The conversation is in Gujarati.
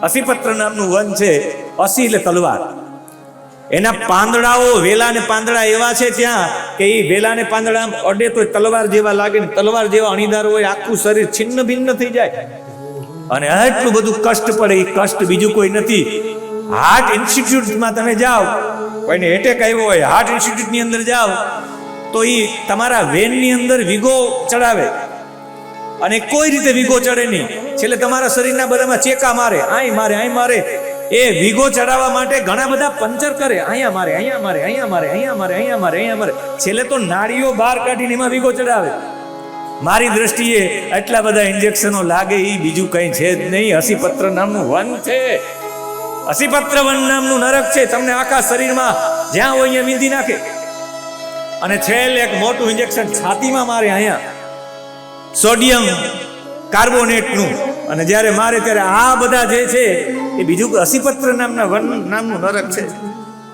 અસીપત્ર નામનું વન છે. અસી એટલે તલવાર. એના પાંદડાઓ, વેલા ને પાંદડા એવા છે ત્યાં કે એ વેલા ને પાંદડા અડે તો તલવાર જેવા લાગે ને તલવાર જેવા અણીદાર હોય, આખું શરીર છિન્ન ભિન્ન થઈ જાય. અને આટલું બધું કષ્ટ પડે. એ કષ્ટ બીજું કોઈ નથી. હાર્ટ ઇન્સ્ટિટ્યૂટમાં તમે જાઓ, કોઈને એટેક આવ્યો હોય, હાર્ટ ઇન્સ્ટિટ્યૂટની અંદર જાઓ તો એ તમારા વેનની અંદર વીગો ચડાવે અને કોઈ રીતે વીગો ચડે નહીં. છેલ્લે તમારા શરીરના બધામાં ચેકા મારે, અહીં મારે, અહીં મારે. એ વીગો ચડાવવા માટે ઘણા બધા પંચર કરે. અહીંયા મારે, અહીંયા મારે, અહીંયા મારે, અહીંયા મારે, અહીંયા મારે, અહીંયા મારે. છેલ્લે તો નાડીઓ બહાર કાઢીને એમાં વીગો ચડાવે. મારી દ્રષ્ટિએ આટલા બધા ઇન્જેક્શનો લાગે એ બીજું કંઈ છે જ નહીં. અસીપત્ર નામનું વન છે. અસીપત્ર વન નામનું નરક છે. તમને આખા શરીરમાં જ્યાં હોય અહીંયા વીંધી નાખે. અને છેલ્લે એક મોટું ઇન્જેક્શન છાતીમાં મારે, અહીંયા સોડિયમ કાર્બોનેટનું. અને જ્યારે મારે ત્યારે આ બધા જે છે એ બીજું અસીપત્ર નામના વન નામનું નરક છે.